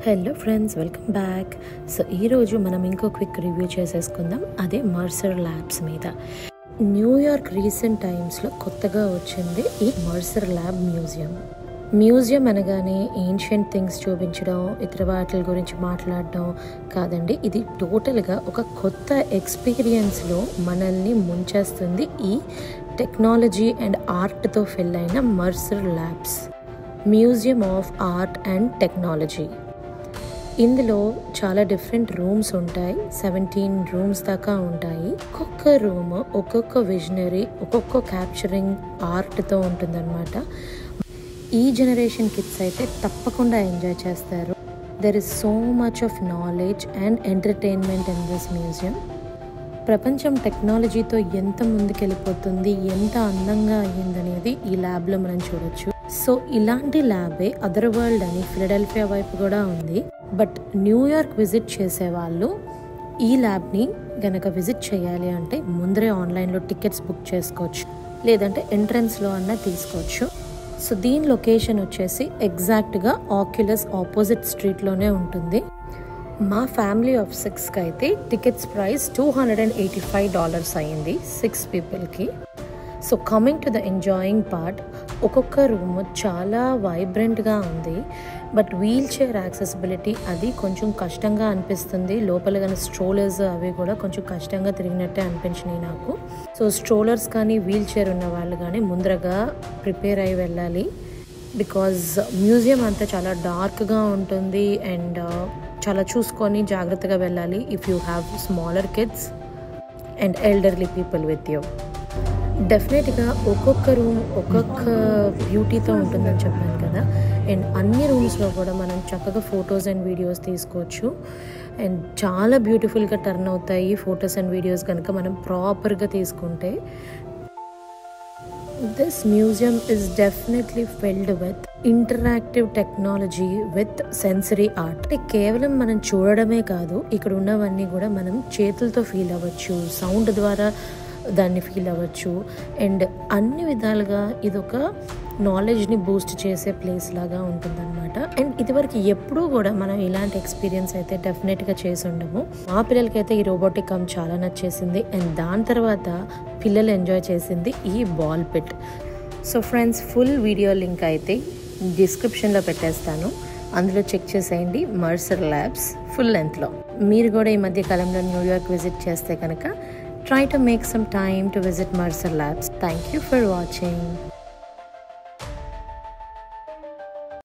Hello friends, welcome back. So ఈరోజు మనం ఇంకో క్విక్ రివ్యూ చేసేసుకుందాం. అదే మర్సర్ ల్యాబ్స్ మీద. న్యూయార్క్ రీసెంట్ టైమ్స్లో కొత్తగా వచ్చింది ఈ మర్సర్ ల్యాబ్ మ్యూజియం అనగానే ఏన్షియంట్ థింగ్స్ చూపించడం, ఇతర వాటి గురించి మాట్లాడడం కాదండి. ఇది టోటల్గా ఒక కొత్త ఎక్స్పీరియన్స్లో మనల్ని ముంచేస్తుంది ఈ టెక్నాలజీ అండ్ ఆర్ట్తో ఫిల్ అయిన Mercer labs, museum of art and technology. ఇందులో చాలా డిఫరెంట్ రూమ్స్ ఉంటాయి. 17 రూమ్స్ దాకా ఉంటాయి. ఒక్కొక్క రూమ్ ఒక్కొక్క విజనరీ, ఒక్కొక్క క్యాప్చరింగ్ ఆర్ట్తో ఉంటుందన్నమాట. ఈ జనరేషన్ కిడ్స్ అయితే తప్పకుండా ఎంజాయ్ చేస్తారు. There is so much of knowledge and entertainment in this museum. ప్రపంచం టెక్నాలజీతో ఎంత ముందుకెళ్ళిపోతుంది, ఎంత అందంగా అయ్యిందనేది ఈ ల్యాబ్లో మనం చూడొచ్చు. సో ఇలాంటి ల్యాబే అదర్ వరల్డ్ అని ఫిలడెల్ఫియా వైపు కూడా ఉంది. బట్ న్యూయార్క్ విజిట్ చేసే వాళ్ళు ఈ ల్యాబ్ని గనక విజిట్ చేయాలి అంటే ముందరే ఆన్లైన్లో టికెట్స్ బుక్ చేసుకోవచ్చు, లేదంటే ఎంట్రన్స్లో అన్నా తీసుకోవచ్చు. సో దీని లొకేషన్ వచ్చేసి ఎగ్జాక్ట్గా ఆక్యులస్ ఆపోజిట్ స్ట్రీట్లోనే ఉంటుంది. మా ఫ్యామిలీ ఆఫ్ 6కి అయితే టికెట్స్ ప్రైస్ $285 అయ్యింది 6 పీపుల్కి. So coming to the enjoying part, ఒక్కొక్క రూమ్ చాలా వైబ్రెంట్గా ఉంది. బట్ వీల్ చైర్ యాక్సెసిబిలిటీ అది కొంచెం కష్టంగా అనిపిస్తుంది. లోపల కానీ స్ట్రోలర్స్ అవి కూడా కొంచెం కష్టంగా తిరిగినట్టే అనిపించినాయి నాకు. సో స్ట్రోలర్స్ కానీ వీల్ చైర్ ఉన్న వాళ్ళు కానీ ముందరగా ప్రిపేర్ అయి వెళ్ళాలి. బికాజ్ మ్యూజియం అంతా చాలా డార్క్గా ఉంటుంది అండ్ చాలా చూసుకొని జాగ్రత్తగా వెళ్ళాలి if you have smaller kids and elderly people with you. డెఫినెట్గా ఒక్కొక్క రూమ్ ఒక్కొక్క బ్యూటీతో ఉంటుందని చెప్పాను కదా. అండ్ అన్ని రూమ్స్లో కూడా మనం చక్కగా ఫొటోస్ అండ్ వీడియోస్ తీసుకోవచ్చు. అండ్ చాలా బ్యూటిఫుల్గా టర్న్ అవుతాయి ఫొటోస్ అండ్ వీడియోస్ కనుక మనం ప్రాపర్గా తీసుకుంటే. This museum is definitely filled with interactive technology with sensory art. కేవలం మనం చూడడమే కాదు, ఇక్కడ ఉన్నవన్నీ కూడా మనం చేతులతో ఫీల్ అవ్వచ్చు, సౌండ్ ద్వారా దాన్ని ఫీల్ అవ్వచ్చు. అండ్ అన్ని విధాలుగా ఇదొక నాలెడ్జ్ని బూస్ట్ చేసే ప్లేస్ లాగా ఉంటుందన్నమాట. అండ్ ఇదివరకు ఎప్పుడూ కూడా మనం ఇలాంటి ఎక్స్పీరియన్స్ అయితే డెఫినెట్గా చేసి ఉండము. మా పిల్లలకైతే ఈ రోబోటిక్ ఆర్మ్ చాలా నచ్చేసింది. అండ్ దాని తర్వాత పిల్లలు ఎంజాయ్ చేసింది ఈ ball pit. So friends, full video link అయితే డిస్క్రిప్షన్లో పెట్టేస్తాను, అందులో చెక్ చేసేయండి. మర్సర్ ల్యాబ్స్ ఫుల్ లెంత్లో. మీరు కూడా ఈ మధ్య కాలంలో న్యూయార్క్ విజిట్ చేస్తే కనుక try to make some time to visit Mercer Labs. Thank you for watching.